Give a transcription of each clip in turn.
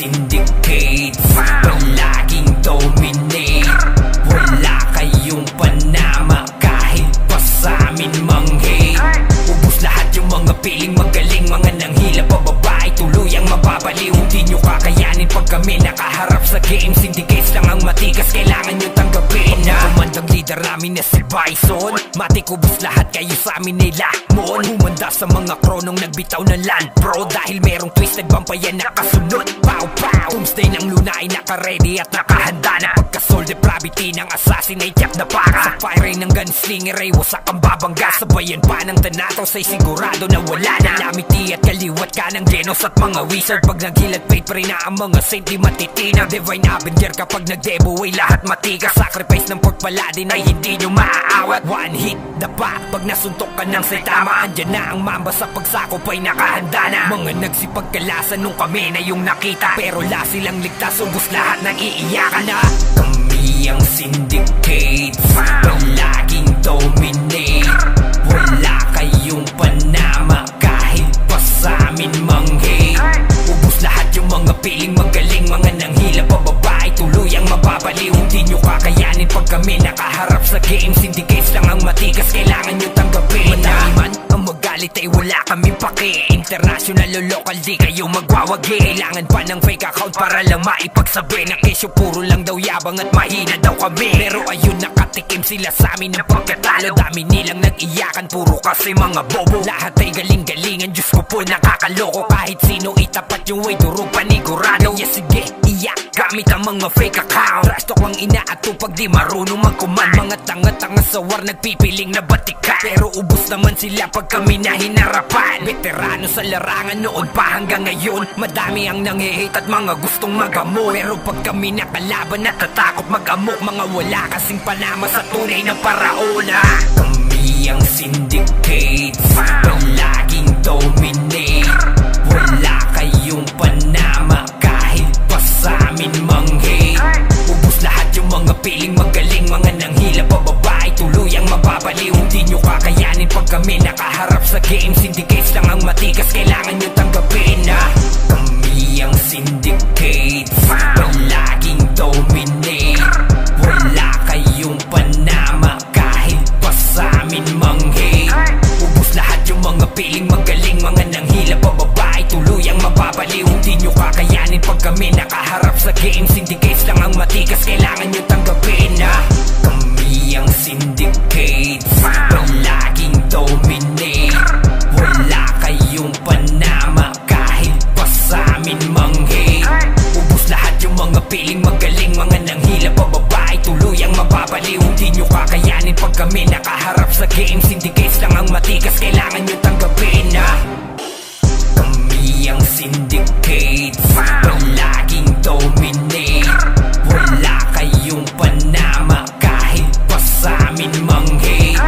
syndicate, palaging dominate. Wala kayong panama kahit pa sa amin mang-hate. Ubus lahat yung mga piling magaling, mga nanghila pababae, tuluyang mababaliw. Hindi nyo kakayanin pag kami nakaharap sa game. Syndicates lang ang matigas, kailangan nyo tanggapin na kumandang leader namin na si Bison. Matik ubus lahat kayo sa amin ay lamon. Humanda sa mga kronong nagbitaw ng land bro, dahil merong twisted vampire nakasunod. Pow pow, Doomsday ng Luna ay naka-ready at nakahanda na. Pagka-soul depravity ng assassinate yak na para sa firing ng gunslinger ay wasak ang babangga. Sabayan pa ng tanato sa'y sigurado na wala na. Lamiti at kaliwat ka ng genos at mga wizard. Pag naghilat faith pa rin na ang mga saint di matitinag. Divine Avenger kapag nagdebo ay lahat matigas. Sacrifice ng pagpaladin ay hindi nyo maaawat. One hit dapa pag nasuntok ka ng saitama. Andyan na ang mamba sa pagsakop ay nakahanda na. Mga nagsipagkalasan nung kami na yung nakita, pero la silang ligtas, ubus lahat nang iiyakan na. Kami ang syndicate, palaging dominate. Wala kayong panama kahit pa sa amin mang-hate. Ubus lahat yung mga piling magaling, mga nanghila pababae, tuluyang mababaliw. Hindi nyo kakayanin pag kami nakaharap sa game. Syndicates lang ang matigas, kailangan nyo tanggapin. Madami man ang magalit ay wala kaming paki. International o local di kayo magwawagi. Kailangan pa ng fake account para lang maipagsabi na kesyo puro lang daw yabang at mahina daw kami. Pero ayun, nakatikim sila sa amin ng pagkatalo. Dami nilang nag-iyakan, puro kasi mga bobo. Lahat ay galing-galingan, Diyos ko po nakakaloko. Kahit sino itapat yung way, duro panigurado. Yes sige, iyak gamit ang mga fake account. Trash talk ang inaatupag, di marunong magkuman. Mga tanga-tanga sa war, nagpipiling na batikan. Pero ubus naman sila pag kami na hinarapan. Veterano sa larangan noon pa hanggang ngayon. Madami ang nangihate at mga gustong magamot. Pero pag kami nakalaban, natatakot mag-amok. Mga wala kasing panama sa tunay ng paraona. Kami ang syndicate, palaging dominate. Wala kayong panama kahit pa sa amin mang-hate. Ubus lahat yung mga piling magaling, mga nanghila pababae, tuluyang mababaliw. Hindi nyo kakayanin pag kami nakaharap sa game. Syndicates lang ang matigas, kailangan nyo tanggapin na. Kami ang syndicate, palaging dominate. Wala kayong panama kahit pa sa amin mang-hate. Ubus lahat yung mga piling magaling, mga nanghila pababae, tuluyang mababaliw. Hindi nyo kakayanin pag kami nakaharap sa game. Syndicates lang ang matigas, kailangan nyo tanggapin na. Kami ang syndicate, palaging dominate. Wala kayong panama kahit pa sa amin mang-hate. Ubus lahat yung mga piling magaling, mga nanghila pababae, tuluyang mababaliw. Hindi nyo kakayanin pag kami nakaharap sa game. Syndicates lang ang matigas, kailangan nyo tanggapin na. Kami ang syndicate, palaging dominate. Wala kayong panama kahit pa sa amin mang-hate.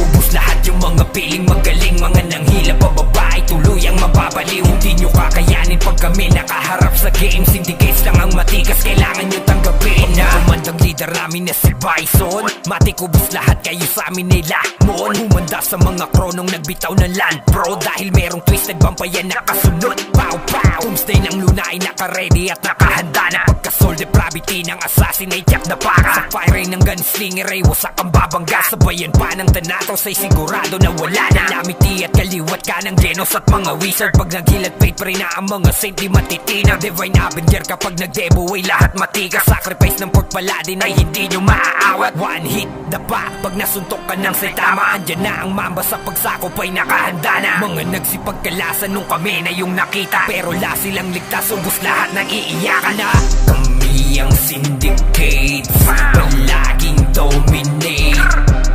Ubus lahat yung mga piling magaling, mga nanghila pababae, tuluyang mababaliw. Hindi nyo kakayanin pag kami nakaharap sa game. Syndicates lang ang matigas, kailangan nyo tanggapin na. Kumandang leader namin na si Bison. Matik ubus lahat kayo sa amin ay lamon. Humanda sa mga kronong nagbitaw ng land bro, dahil merong twisted vampire nakasunod. Pow pow, Doomsday ng Luna ay naka-ready at nakahanda na. Pagka-soul depravity ng assassinate yak na para sa firing ng gunslinger ay wasak ang babangga. Sabayan pa ng tanato sa'y sigurado na wala na. Lamiti at kaliwat ka ng genos at mga wizard. Pag naghilat faith pa rin na ang mga saint di matitinag. Divine Avenger kapag nagdebo ay lahat matigas. Sacrifice ng pagpaladin ay hindi nyo maaawat. One hit dapa pag nasuntok ka ng saitama. Andyan na ang mamba sa pagsakop ay nakahanda na. Mga nagsipagkalasan nung kami na yung nakita, pero la silang ligtas, ubus lahat nang iiyakan na. Kami ang syndicate, palaging dominate.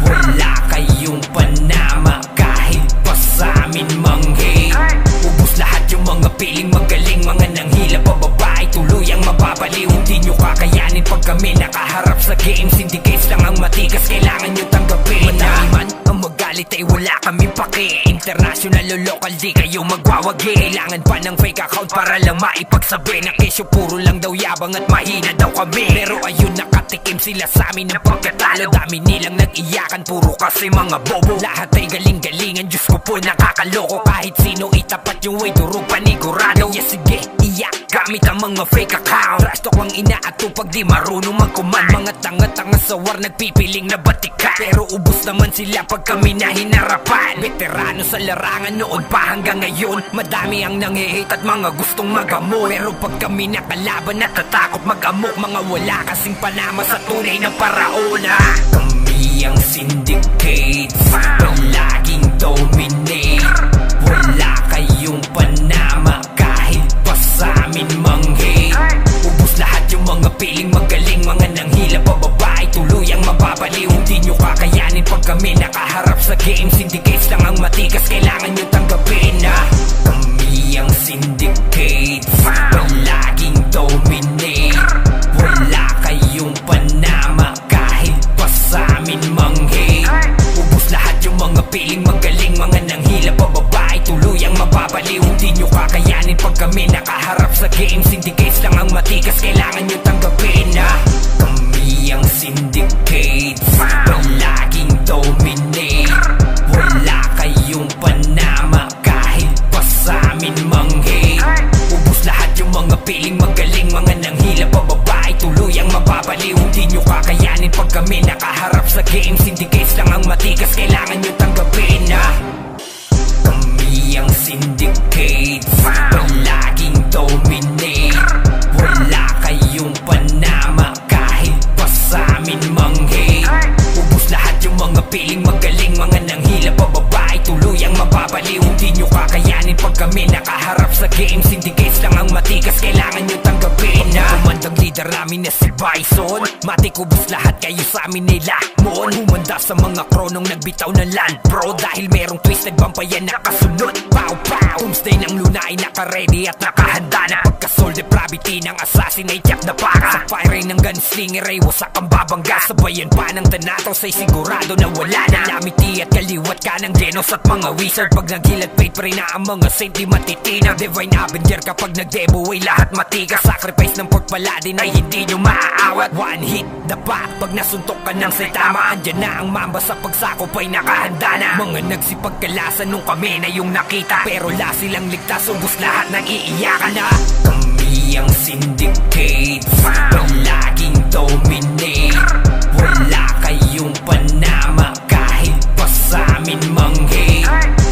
Wala kayong panama kahit pa sa amin mang-hate. Ubus lahat yung mga piling magaling, mga nanghila pababae, tuluyang mababaliw. Hindi nyo kakayanin pag kami nakaharap sa game. Syndicates lang ang matigas, kailangan nyo tanggapin. Madami man ang magalit ay wala kaming paki. International o local di kayo magwawagi. Kailangan pa ng fake account para lang maipagsabi na kesyo puro lang daw yabang at mahina daw kami. Pero ayun, nakatikim sila sa amin ng pagkatalo. Dami nilang nag-iyakan, puro kasi mga bobo. Lahat ay galing-galingan, Diyos ko po nakakaloko. Kahit sino itapat yung way, duro panigurado. Yes sige, iyak gamit ang mga fake account. Trash talk lang inaatupag, di marunong mag-command. Mga tanga-tanga sa war nagpipiling na batikan, pero ubos naman sila pag kami na hinarapan. Veterano sa larangan noon pa hanggang ngayon, madami ang nangihate at mga gustong magamot. Pero pag kami nakalaban natatakot mag-amok, mga wala kasing panama sa tunay ng paraon. Kami ang syndicate, palaging dominate. Wala kayong panama kahit pa sa amin mang-hate. Ubus lahat yung mga piling magaling, mga nanghila pababa ay tuluyang mababaliw. Hindi nyo kakayanin pag kami nakaharap sa game. Syndicates lang ang matigas, kailangan nyo tanggapin. Kami ang syndicate, palaging dominate. Wala kayong panama kahit pa sa amin mang-hate. Ubus lahat yung mga piling magaling, mga nanghila pababa ay tuluyang mababaliw. Hindi nyo kakayanin pag kami nakaharap sa game. Syndicates lang ang matigas, kailangan nyo tanggapin. Kami ang syndicate, palaging dominate. Wala kayong panama kahit pa sa amin mang-hate. Ubus lahat yung mga piling magaling, mga nanghila pababa ay tuluyang mababaliw. Hindi nyo kakayanin pag kami nakaharap sa game. Syndicates lang ang matigas, kailangan nyo tanggapin. Kami ang syndicate, palaging dominate. Wala kayong panama kahit pa sa amin mang-hate. Ubus lahat yung mga piling magaling, mga nanghila pababa ay tuluyang mababaliw. Hindi nyo kakayanin pag kami nakaharap sa game. Syndicates lang ang matigas, kailangan nyo tanggapin. Kumandang leader namin na si Bison, matik ubus lahat kayo sa amin nila mon. Humanda sa mga kronong nagbitaw ng land bro, dahil merong twisted vampire nakasunod. Pow pow, Doomsday ng Luna ay naka-ready at nakahanda na. Pagka-soul depravity ng assassin ay tiyak na para. Sa fire ng gunslinger ay wasak ang babangga. Sabayan pa ng tanataw sa'y sigurado na wala na. Lamiti at kaliwat ka ng genos at mga wizard. Pag naghilat faith pa rin na ang mga saint di matitina. Divine Avenger kapag nagdebo ay lahat matigas. Sacrifice ng pagpaladin ay hindi nyo maaawat. One hit the pack, pag nasuntok ka ng saitama, andyan na ang mamba sa pagsakop ay nakahanda na. Mga nagsipagkalasan nung kami na yung nakita, pero la silang ligtas, ubus lahat ng iiyakan na. Kami ang syndicate, palaging dominate. Wala kayong panama kahit pa sa amin mang-hate.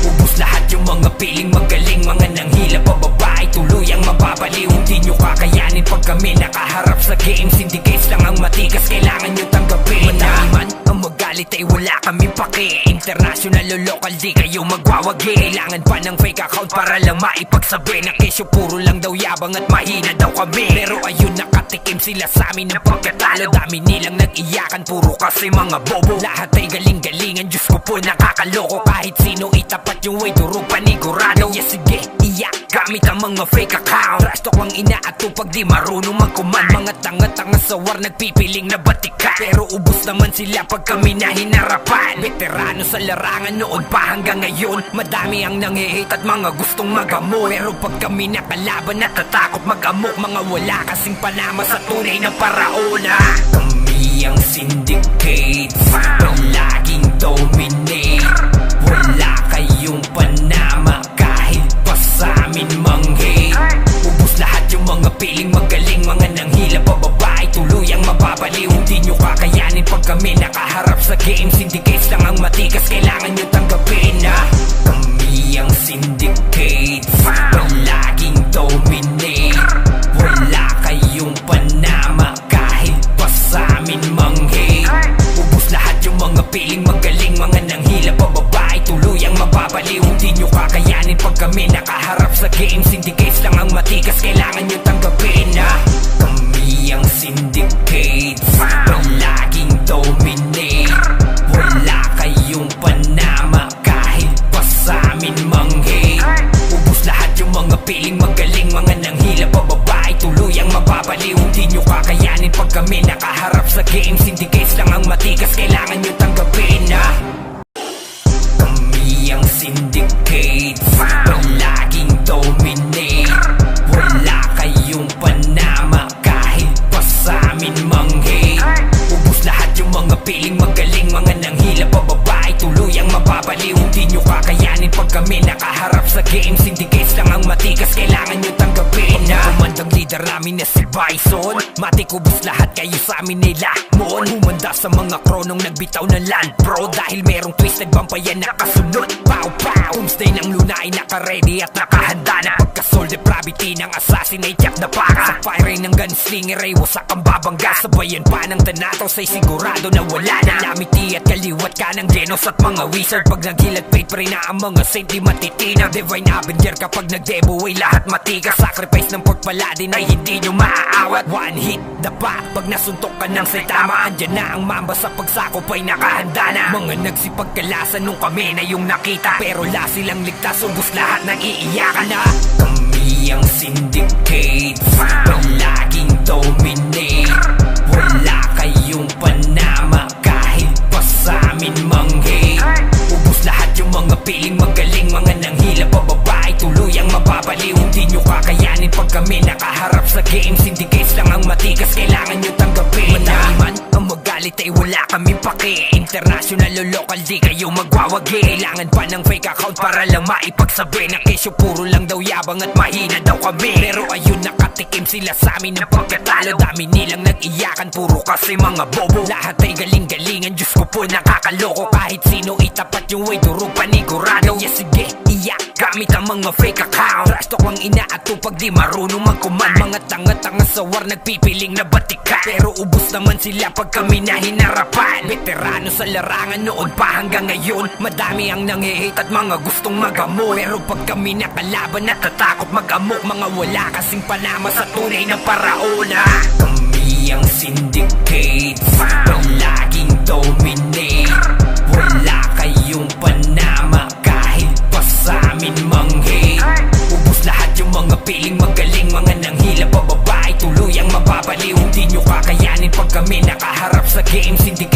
Ubus lahat yung mga piling magaling, mga nanghila pababa ay tuluyang mababaliw. Hindi nyo kakayanin pag kami nakaharap sa game. Syndicates lang ang matigas, kailangan nyo tanggapin. Madami man ang magalit ay wala kami paki. International o local di kayo magwawagi. Kailangan pa ng fake account para lang maipagsabi na kesyo puro lang daw yabang at mahina daw kami. Pero ayun, nakatikim sila sa amin ng pagkatalo. Dami nilang nag-iyakan, puro kasi mga bobo. Lahat ay galing-galingan, Diyos ko po nakakaloko. Kahit sino itapat yung way, durog panigurado. Yes, sige, iyak gamit ang mga fake account. Trash talk lang inaatupag, di marunong mag-command. Mga tanga-tanga sa war nagpipiling na batikan, pero ubos naman sila pag kami na hinarapan. Veterano sa larangan noon pa hanggang ngayon, madami ang nangihate at mga gustong magamot. Pero pag kami nakalaban natatakot mag-amok, mga wala kasing panama sa tunay ng paraon. Kami ang syndicate, palaging dominate. Wala kayong panama kahit pa sa amin mang-hate. Ubus lahat yung mga piling magaling, mga nanghila pababa ay tuluyang mababaliw. Hindi nyo kakayanin pag kami nakaharap sa game. Syndicates lang ang matigas, kailangan nyo tanggapin. Kami ang syndicate, palaging dominate. Wala kayong panama kahit pa sa amin mang-hate. Ubus lahat yung mga piling magaling, mga nanghila pababa ay tuluyang mababaliw. Hindi nyo kakayanin pag kami nakaharap sa game. Syndicates lang ang matigas, kailangan nyo tanggapin. Kami ang syndicate, palaging dominate. Wala kayong panama kahit pa sa amin mang-hate. Ubus lahat yung mga piling magaling, mga nanghila pababa ay tuluyang mababaliw. Hindi nyo kakayanin pag kami nakaharap sa game. Syndicates lang ang matigas, kailangan nyo tanggapin. Kami ang syndicate, palaging dominate. Wala kayong panama kahit pa sa amin mang-hate. Ubus lahat yung mga piling magaling, mga nanghila pababa ay tuluyang mababaliw. mababaliw. Hindi nyo kakayanin pag kami nakaharap sa games. Hindi case lang ang matigas, kailangan nyo tanggapin na kumandang leader namin na si Bison. Matik ubos lahat kayo sa amin nila Mon. Humanda sa mga kronong nagbitaw ng land bro, dahil merong twisted vampire na kasunod. Pow pow, Doomsday ng Luna ay naka-ready at nakahanda na. Pagka-soul depravity ng assassinate yak na para. Sa fire ng gunslinger ay wasak ang babangga. Sabayan pa ng tanataw sa'y sigurado na wala na. Lamiti at kaliwat ka ng genos at mga wizard. Pag naghilag faith pa rin na ang mga saint di matitinag. Divine Avenger kapag nag-debo ay lahat matigas. Sacrifice ng pork paladin ay hindi nyo maaawat. One hit dapa pag nasuntok ka ng saitama. Andyan na ang mamba sa pagsakop ay nakahanda na. Mga nagsipagkalasan nung kami na yung nakita, pero la silang ligtas, ubos lahat ng iiyakan na. Kami ang syndicate, palaging dominate. Wala kayong panama kahit pa sa amin manghe. Ubos lahat yung mga piling magaling, mga nanghila pababae tuluyang mababaliw. Hindi nyo kakayanin pag kami nakaharap sa games. Hindi case lang ang matigas, kailangan nyo tanggapin. Manami man ang magalit ay wala kaming paki. International o local di kayo magwawagi. Kailangan pa ng fake account para lang maipagsabi na kesyo puro lang daw yabang at mahina daw kami. Pero ayun, nakatikim sila sa amin ng pagkatalo. Dami nilang nag-iyakan, puro kasi mga bobo. Lahat ay galing-galingan, Diyos ko po nakakaloko. Kahit sino itapat yung way, durog panigurado. Yeah sige, iyak gamit ang mga fake account. Trash talk ang inaato pag di marunong mag-command. Mga tanga-tanga sa war nagpipiling na batikan, pero ubos naman sila pag kami na hinarapan. Veterano sa larangan noon pa hanggang ngayon. Madami ang nangihate at mga gustong mag-amok, pero pag kami nakalaban natatakot mag-amok. Mga wala kasing panama sa tunay na paraona. Kami ang syndicate, palaging dominate. Wala kayong panama kahit pa sa amin manghe. Ubos lahat yung mga piling magaling, mga nanghila pababae tuluyang mababaliw. Hindi nyo kakayanin pag kami nakaharap sa games. Hindi